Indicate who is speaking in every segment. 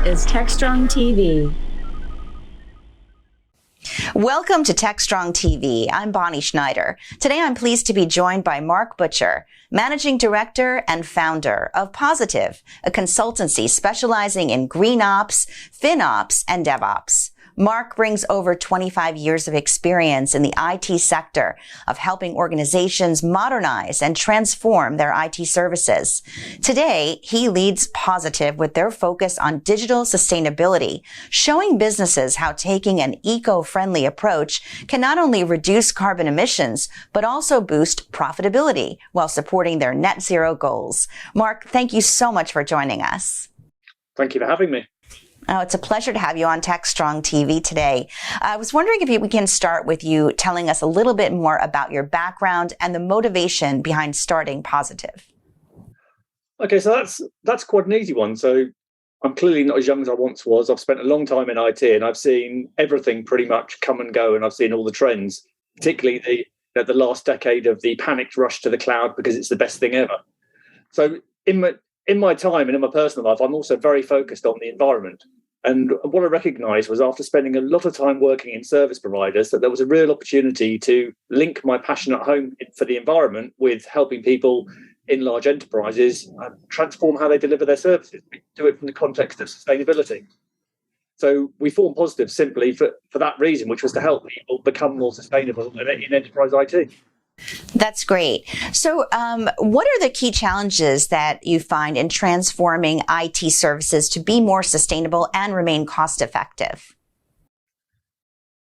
Speaker 1: is TechStrong TV.
Speaker 2: Welcome to TechStrong TV. I'm Bonnie Schneider. Today I'm pleased to be joined by Mark Butcher, Managing Director and Founder of Posetiv, a consultancy specializing in GreenOps, FinOps, and DevOps. Mark brings over 25 years of experience in the IT sector of helping organizations modernize and transform their IT services. Today, he leads Posetiv with their focus on digital sustainability, showing businesses how taking an eco-friendly approach can not only reduce carbon emissions, but also boost profitability while supporting their net zero goals. Mark, thank you so much for joining us.
Speaker 3: Thank you for having me.
Speaker 2: Oh, it's a pleasure to have you on TechStrong TV today. I was wondering if we can start with you telling us a little bit more about your background and the motivation behind starting Posetiv.
Speaker 3: Okay, so that's quite an easy one. So I'm clearly not as young as I once was. I've spent a long time in IT and I've seen everything pretty much come and go, and I've seen all the trends, particularly the last decade of the panicked rush to the cloud because it's the best thing ever. So in my time and in my personal life, I'm also very focused on the environment. And what I recognised was, after spending a lot of time working in service providers, that there was a real opportunity to link my passion at home for the environment with helping people in large enterprises transform how they deliver their services, do it from the context of sustainability. So we formed Posetiv simply for that reason, which was to help people become more sustainable in enterprise IT.
Speaker 2: That's great. So what are the key challenges that you find in transforming IT services to be more sustainable and remain cost effective?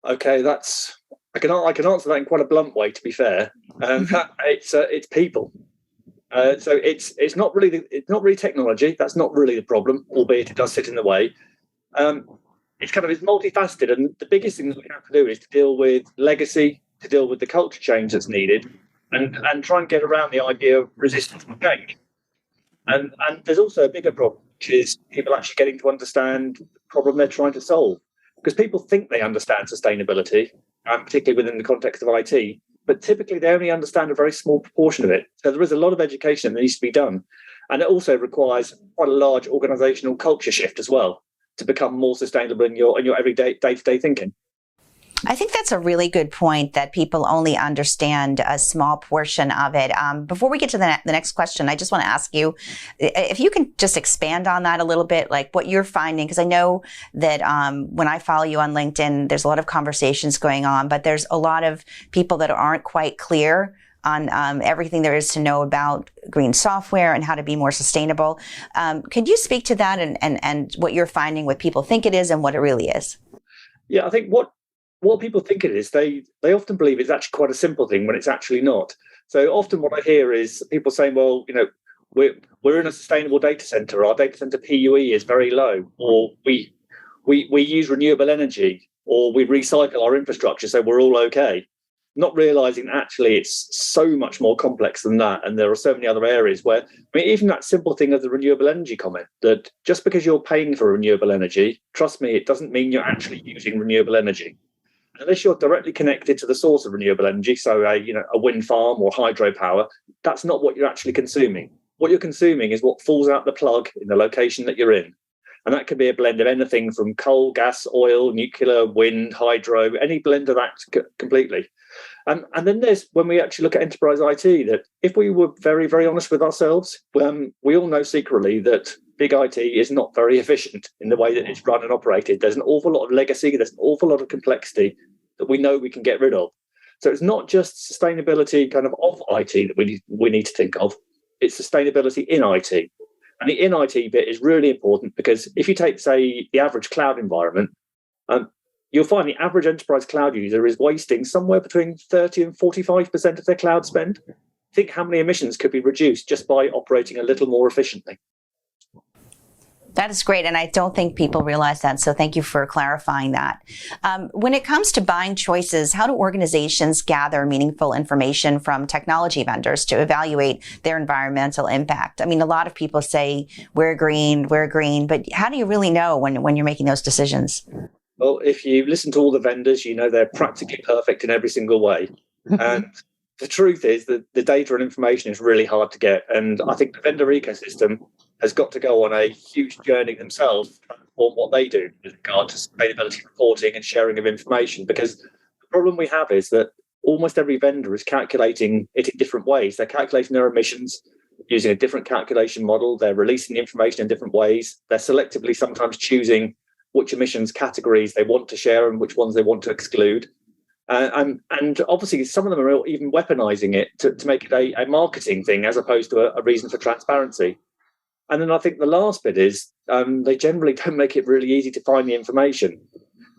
Speaker 3: Okay, I can answer that in quite a blunt way, to be fair. It's people. So it's not really technology. That's not really the problem, albeit it does sit in the way. It's multifaceted, and the biggest thing that we have to do is to deal with legacy, to deal with the culture change that's needed, and try and get around the idea of resistance to change. And there's also a bigger problem, which is people actually getting to understand the problem they're trying to solve. Because people think they understand sustainability, particularly within the context of IT, but typically they only understand a very small proportion of it. So there is a lot of education that needs to be done. And it also requires quite a large organisational culture shift as well to become more sustainable in your everyday day-to-day thinking.
Speaker 2: I think that's a really good point, that people only understand a small portion of it. Before we get to the next question, I just want to ask you if you can just expand on that a little bit, like what you're finding, because I know that when I follow you on LinkedIn, there's a lot of conversations going on, but there's a lot of people that aren't quite clear on everything there is to know about green software and how to be more sustainable. Could you speak to that and what you're finding, what people think it is and what it really is?
Speaker 3: Yeah, I think what people think it is, they often believe it's actually quite a simple thing when it's actually not. So often what I hear is people saying, well, we're in a sustainable data center. Our data center PUE is very low, or we use renewable energy, or we recycle our infrastructure, so we're all okay. Not realizing actually it's so much more complex than that. And there are so many other areas where, even that simple thing of the renewable energy comment, that just because you're paying for renewable energy, trust me, it doesn't mean you're actually using renewable energy. Unless you're directly connected to the source of renewable energy, so a wind farm or hydropower, that's not what you're actually consuming. What you're consuming is what falls out the plug in the location that you're in. And that can be a blend of anything from coal, gas, oil, nuclear, wind, hydro, any blend of that completely. And then there's, when we actually look at enterprise IT, that if we were very, very honest with ourselves, we all know secretly that big IT is not very efficient in the way that it's run and operated. There's an awful lot of legacy, there's an awful lot of complexity that we know we can get rid of. So it's not just sustainability of IT that we need to think of, it's sustainability in IT. And the in IT bit is really important, because if you take, say, the average cloud environment, you'll find the average enterprise cloud user is wasting somewhere between 30 and 45% of their cloud spend. Think how many emissions could be reduced just by operating a little more efficiently.
Speaker 2: That is great, and I don't think people realize that, so thank you for clarifying that. When it comes to buying choices, how do organizations gather meaningful information from technology vendors to evaluate their environmental impact? I mean, a lot of people say, we're green, but how do you really know when you're making those decisions?
Speaker 3: Well, if you listen to all the vendors, they're practically perfect in every single way. And the truth is that the data and information is really hard to get. And I think the vendor ecosystem has got to go on a huge journey themselves, transform what they do with regard to sustainability reporting and sharing of information. Because the problem we have is that almost every vendor is calculating it in different ways. They're calculating their emissions using a different calculation model. They're releasing the information in different ways. They're selectively sometimes choosing which emissions categories they want to share and which ones they want to exclude. And obviously, some of them are even weaponizing it to make it a marketing thing as opposed to a reason for transparency. And then I think the last bit is they generally don't make it really easy to find the information.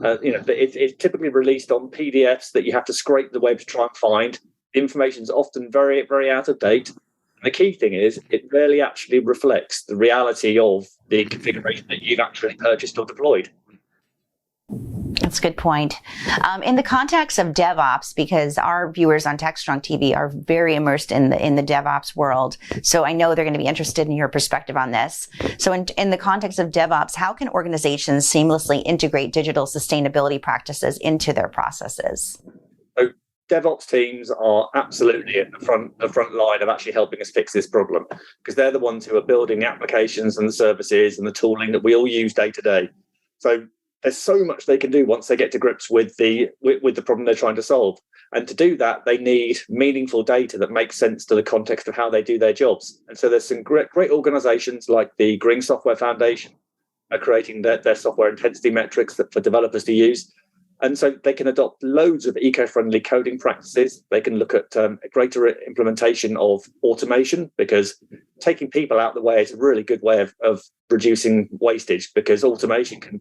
Speaker 3: It's typically released on PDFs that you have to scrape the web to try and find. The information is often very, very out of date. And the key thing is it rarely actually reflects the reality of the configuration that you've actually purchased or deployed.
Speaker 2: That's a good point. In the context of DevOps, because our viewers on TechStrong TV are very immersed in the DevOps world, so I know they're going to be interested in your perspective on this. So in the context of DevOps, how can organizations seamlessly integrate digital sustainability practices into their processes?
Speaker 3: So DevOps teams are absolutely at the front line of actually helping us fix this problem, because they're the ones who are building the applications and the services and the tooling that we all use day to day. So there's so much they can do once they get to grips with the problem they're trying to solve. And to do that, they need meaningful data that makes sense to the context of how they do their jobs. And so there's some great organizations like the Green Software Foundation are creating their software intensity metrics for developers to use. And so they can adopt loads of eco-friendly coding practices. They can look at a greater implementation of automation, because taking people out of the way is a really good way of reducing wastage, because automation can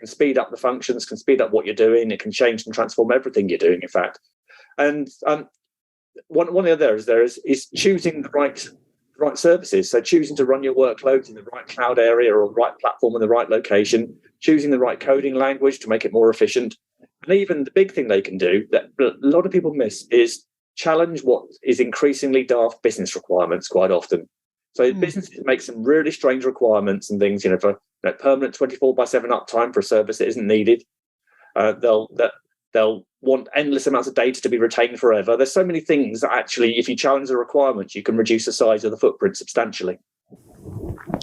Speaker 3: speed up the functions, can speed up what you're doing. It can change and transform everything you're doing, in fact. And one of the others is choosing the right services. So choosing to run your workloads in the right cloud area or the right platform in the right location, choosing the right coding language to make it more efficient. And even the big thing they can do that a lot of people miss is challenge what is increasingly daft business requirements quite often. So businesses make some really strange requirements and things, for permanent 24/7 uptime for a service that isn't needed. They'll want endless amounts of data to be retained forever. There's so many things that actually, if you challenge the requirements, you can reduce the size of the footprint substantially.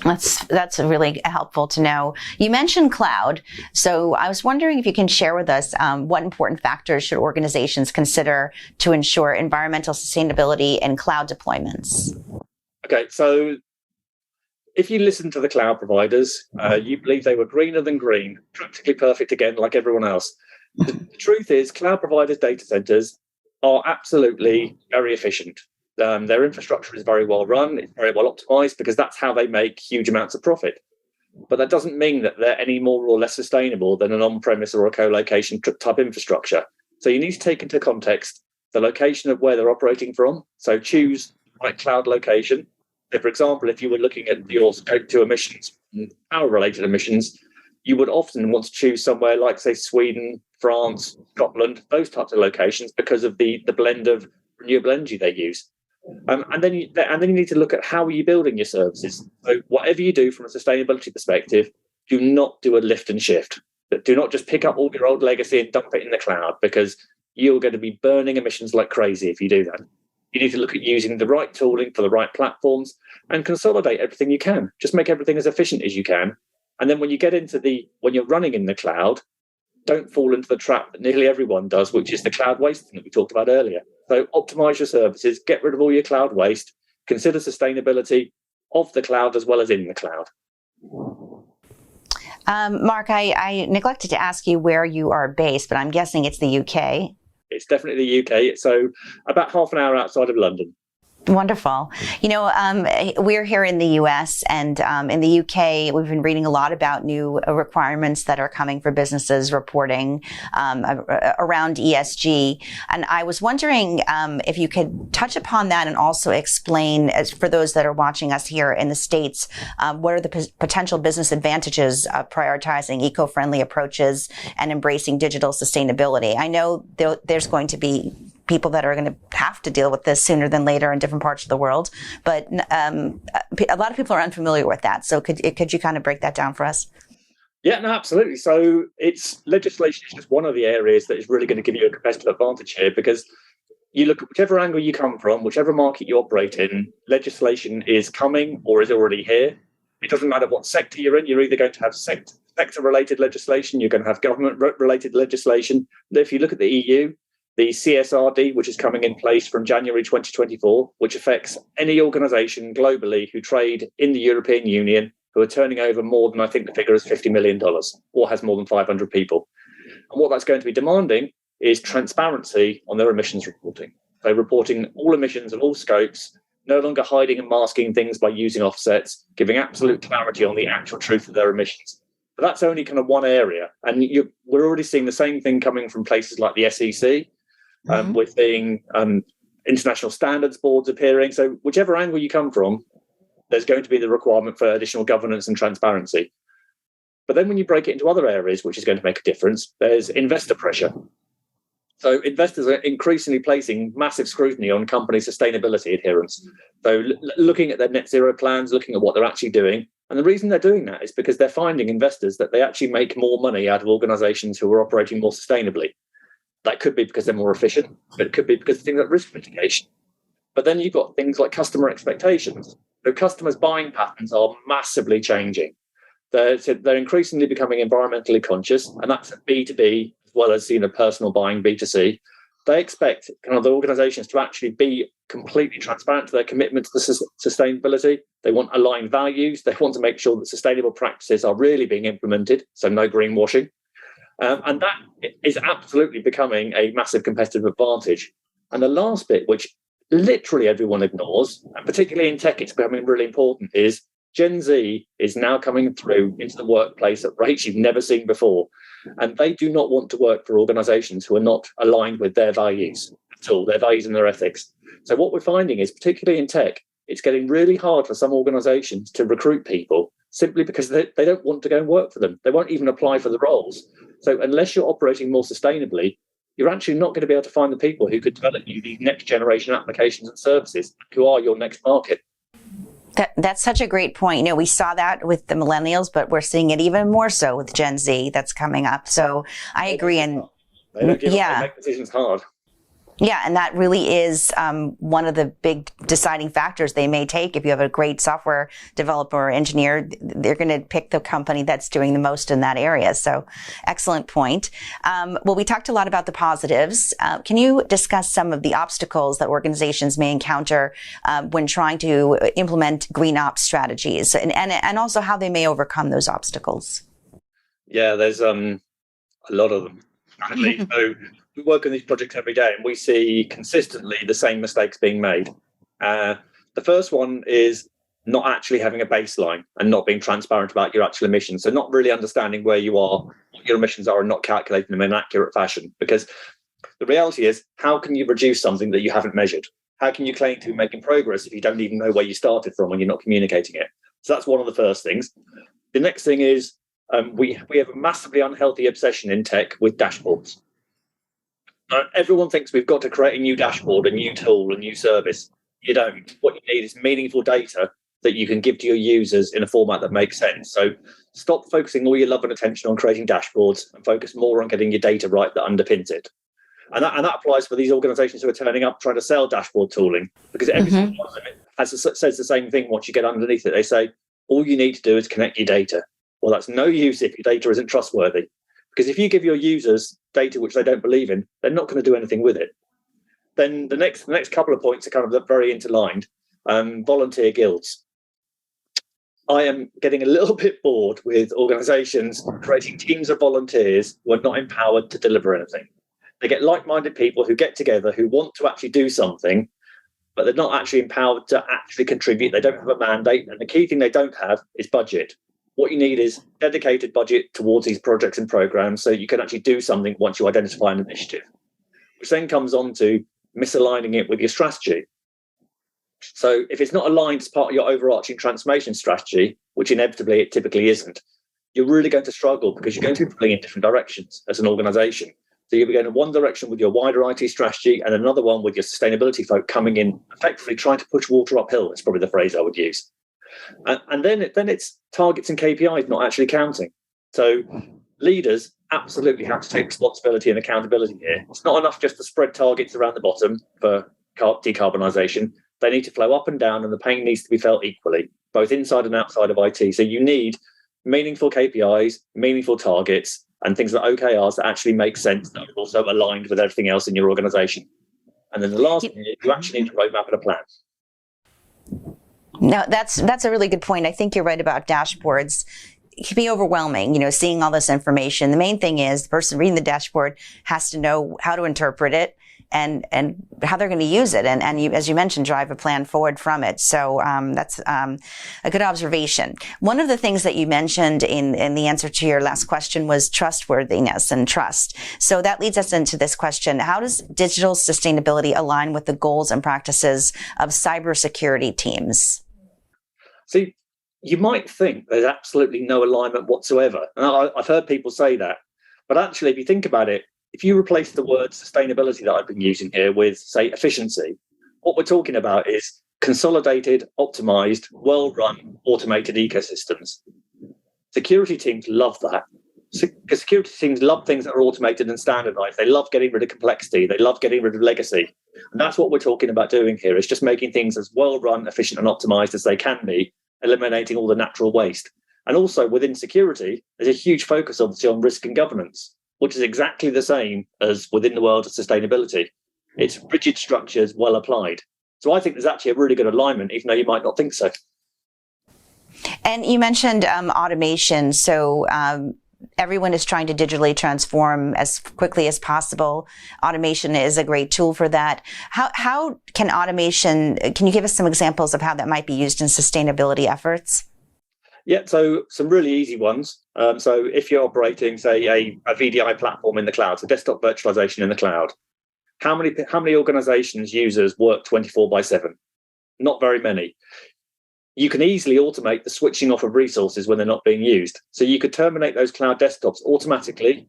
Speaker 2: That's really helpful to know. You mentioned cloud, so I was wondering if you can share with us what important factors should organizations consider to ensure environmental sustainability in cloud deployments? Okay,
Speaker 3: so if you listen to the cloud providers, you believe they were greener than green, practically perfect again, like everyone else. The truth is, cloud providers' data centers are absolutely very efficient. Their infrastructure is very well run, it's very well optimized, because that's how they make huge amounts of profit. But that doesn't mean that they're any more or less sustainable than an on-premise or a co-location type infrastructure. So you need to take into context the location of where they're operating from. So choose the right cloud location. So for example, if you were looking at your Scope 2 emissions, power-related emissions, you would often want to choose somewhere like, say, Sweden, France, Scotland, those types of locations, because of the blend of renewable energy they use. And then you need to look at how are you building your services. So whatever you do from a sustainability perspective, do not do a lift and shift. Do not just pick up all your old legacy and dump it in the cloud, because you're going to be burning emissions like crazy if you do that. You need to look at using the right tooling for the right platforms and consolidate everything you can. Just make everything as efficient as you can. And then when you get into when you're running in the cloud, don't fall into the trap that nearly everyone does, which is the cloud waste thing that we talked about earlier. So optimize your services, get rid of all your cloud waste, consider sustainability of the cloud as well as in the cloud.
Speaker 2: Mark, I neglected to ask you where you are based, but I'm guessing it's the UK.
Speaker 3: It's definitely the UK. So about half an hour outside of London.
Speaker 2: Wonderful. We're here in the U.S. and in the U.K., we've been reading a lot about new requirements that are coming for businesses reporting around ESG. And I was wondering if you could touch upon that and also explain, as for those that are watching us here in the States, what are the potential business advantages of prioritizing eco-friendly approaches and embracing digital sustainability. I know there's going to be people that are going to have to deal with this sooner than later in different parts of the world. But a lot of people are unfamiliar with that. So could you kind of break that down for us?
Speaker 3: Yeah, no, absolutely. So legislation is just one of the areas that is really going to give you a competitive advantage here, because you look at whichever angle you come from, whichever market you operate in, legislation is coming or is already here. It doesn't matter what sector you're in. You're either going to have state sector-related legislation, you're going to have government-related legislation. If you look at the EU, the CSRD, which is coming in place from January 2024, which affects any organisation globally who trade in the European Union who are turning over more than, I think the figure is $50 million, or has more than 500 people. And what that's going to be demanding is transparency on their emissions reporting. So reporting all emissions of all scopes, no longer hiding and masking things by using offsets, giving absolute clarity on the actual truth of their emissions. But that's only kind of one area. And we're already seeing the same thing coming from places like the SEC. We're seeing international standards boards appearing. So whichever angle you come from, there's going to be the requirement for additional governance and transparency. But then when you break it into other areas, which is going to make a difference, there's investor pressure. So investors are increasingly placing massive scrutiny on company sustainability adherence. So looking at their net zero plans, looking at what they're actually doing. And the reason they're doing that is because they're finding investors that they actually make more money out of organizations who are operating more sustainably. That could be because they're more efficient, but it could be because of things like risk mitigation. But then you've got things like customer expectations. So customers' buying patterns are massively changing. They're increasingly becoming environmentally conscious, and that's B2B as well as personal buying B2C. They expect kind of the organizations to actually be completely transparent to their commitment to the sustainability. They want aligned values. They want to make sure that sustainable practices are really being implemented, so no greenwashing. And that is absolutely becoming a massive competitive advantage. And the last bit, which literally everyone ignores, and particularly in tech, it's becoming really important, is Gen Z is now coming through into the workplace at rates you've never seen before. And they do not want to work for organizations who are not aligned with their values at all, their values and their ethics. So what we're finding is, particularly in tech, it's getting really hard for some organizations to recruit people simply because they don't want to go and work for them. They won't even apply for the roles. So unless you're operating more sustainably, you're actually not going to be able to find the people who could develop you these next generation applications and services who are your next market.
Speaker 2: That's such a great point. We saw that with the millennials, but we're seeing it even more so with Gen Z that's coming up. So I agree. And
Speaker 3: they don't give up, they make decisions hard.
Speaker 2: Yeah, and that really is one of the big deciding factors they may take. If you have a great software developer or engineer, they're going to pick the company that's doing the most in that area. So excellent point. Well, we talked a lot about the positives. Can you discuss some of the obstacles that organizations may encounter when trying to implement GreenOps strategies and also how they may overcome those obstacles?
Speaker 3: Yeah, there's a lot of them. So we work on these projects every day and we see consistently the same mistakes being made. The first one is not actually having a baseline and not being transparent about your actual emissions. So not really understanding where you are, what your emissions are, and not calculating them in an accurate fashion. Because the reality is, how can you reduce something that you haven't measured? How can you claim to be making progress if you don't even know where you started from when you're not communicating it? So that's one of the first things. The next thing is we have a massively unhealthy obsession in tech with dashboards. Everyone thinks we've got to create a new dashboard, a new tool, a new service. You don't. What you need is meaningful data that you can give to your users in a format that makes sense. So stop focusing all your love and attention on creating dashboards and focus more on getting your data right that underpins it. And that applies for these organizations who are turning up trying to sell dashboard tooling, because every single one of them says the same thing once you get underneath it. They say, all you need to do is connect your data. Well, that's no use if your data isn't trustworthy. Because if you give your users data which they don't believe in, they're not going to do anything with it. Then the next couple of points are kind of very interlined. Volunteer guilds. I am getting a little bit bored with organizations creating teams of volunteers who are not empowered to deliver anything. They get like-minded people who get together, who want to actually do something, but they're not actually empowered to actually contribute. They don't have a mandate. And the key thing they don't have is budget. What you need is dedicated budget towards these projects and programs so you can actually do something once you identify an initiative, which then comes on to misaligning it with your strategy. So if it's not aligned as part of your overarching transformation strategy, which inevitably it typically isn't, you're really going to struggle because you're going to be pulling in different directions as an organization. So you'll be going in one direction with your wider IT strategy and another one with your sustainability folk coming in, effectively trying to push water uphill. That's probably the phrase I would use. And then it's targets and KPIs not actually counting. So leaders absolutely have to take responsibility and accountability here. It's not enough just to spread targets around the bottom for decarbonisation. They need to flow up and down, and the pain needs to be felt equally, both inside and outside of IT. So you need meaningful KPIs, meaningful targets, and things like OKRs that actually make sense, that are also aligned with everything else in your organization. And then the last thing is you actually need a roadmap and a plan.
Speaker 2: No, that's a really good point. I think you're right about dashboards. It can be overwhelming, seeing all this information. The main thing is the person reading the dashboard has to know how to interpret it and how they're going to use it. And you, as you mentioned, drive a plan forward from it. So that's a good observation. One of the things that you mentioned in the answer to your last question was trustworthiness and trust. So that leads us into this question. How does digital sustainability align with the goals and practices of cybersecurity teams?
Speaker 3: See, you might think there's absolutely no alignment whatsoever. And I've heard people say that. But actually, if you think about it, if you replace the word sustainability that I've been using here with, say, efficiency, what we're talking about is consolidated, optimized, well-run, automated ecosystems. Security teams love that. Because security teams love things that are automated and standardized. They love getting rid of complexity. They love getting rid of legacy. And that's what we're talking about doing here, is just making things as well-run, efficient, and optimized as they can be, eliminating all the natural waste. And also within security, there's a huge focus obviously on risk and governance, which is exactly the same as within the world of sustainability. It's rigid structures, well applied. So I think there's actually a really good alignment, even though you might not think so.
Speaker 2: And you mentioned automation. So everyone is trying to digitally transform as quickly as possible. Automation is a great tool for that. How can automation, can you give us some examples of how that might be used in sustainability efforts?
Speaker 3: Yeah, so some really easy ones. So if you're operating, say, a VDI platform in the cloud, so desktop virtualization in the cloud, how many organizations, users work 24/7? Not very many. You can easily automate the switching off of resources when they're not being used. So you could terminate those cloud desktops automatically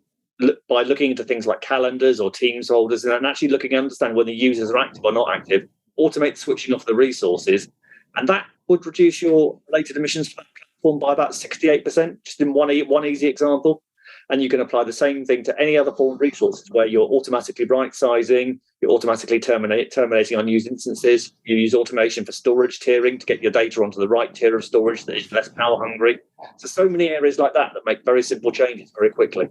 Speaker 3: by looking into things like calendars or Teams folders and actually looking and understand whether users are active or not active, automate the switching off the resources. And that would reduce your related emissions platform by about 68%, just in one easy example. And you can apply the same thing to any other form of resources where you're automatically right-sizing, you're automatically terminating unused instances, you use automation for storage tiering to get your data onto the right tier of storage that is less power hungry. So many areas like that make very simple changes very quickly.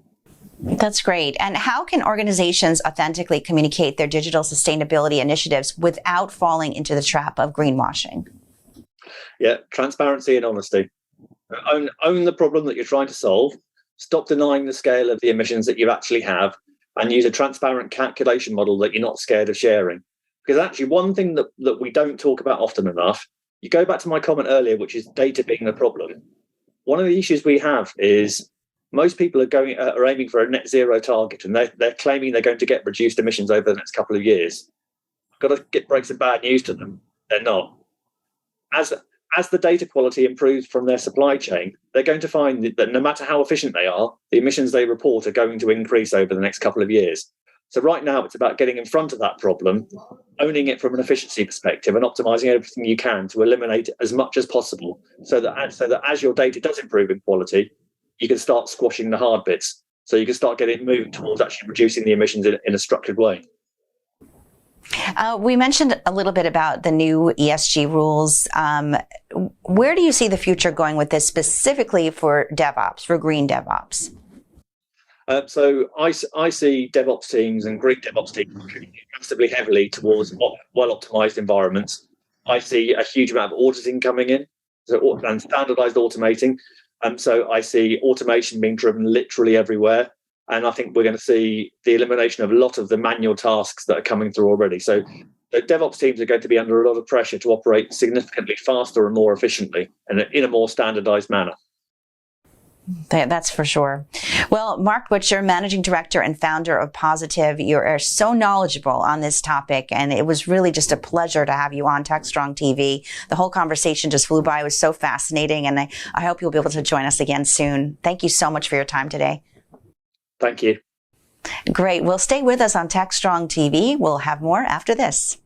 Speaker 2: That's great. And how can organizations authentically communicate their digital sustainability initiatives without falling into the trap of greenwashing?
Speaker 3: Yeah, transparency and honesty. Own the problem that you're trying to solve. Stop denying the scale of the emissions that you actually have, and use a transparent calculation model that you're not scared of sharing. Because actually, one thing that we don't talk about often enough, you go back to my comment earlier, which is data being the problem. One of the issues we have is most people are aiming for a net zero target, and they're claiming they're going to get reduced emissions over the next couple of years. I've got to break some bad news to them. They're not. As the data quality improves from their supply chain, they're going to find that no matter how efficient they are, the emissions they report are going to increase over the next couple of years. So right now, it's about getting in front of that problem, owning it from an efficiency perspective and optimizing everything you can to eliminate it as much as possible so that as your data does improve in quality, you can start squashing the hard bits. So you can start moving towards actually reducing the emissions in a structured way.
Speaker 2: We mentioned a little bit about the new ESG rules. Where do you see the future going with this specifically for DevOps, for green DevOps?
Speaker 3: So I see DevOps teams and green DevOps teams contributing massively heavily towards well-optimized environments. I see a huge amount of auditing coming in and standardized automating. So I see automation being driven literally everywhere. And I think we're going to see the elimination of a lot of the manual tasks that are coming through already. So the DevOps teams are going to be under a lot of pressure to operate significantly faster and more efficiently and in a more standardized manner.
Speaker 2: That's for sure. Well, Mark Butcher, Managing Director and Founder of Posetiv, you are so knowledgeable on this topic, and it was really just a pleasure to have you on TechStrong TV. The whole conversation just flew by. It was so fascinating, and I hope you'll be able to join us again soon. Thank you so much for your time today.
Speaker 3: Thank you.
Speaker 2: Great. Well, stay with us on TechStrong TV. We'll have more after this.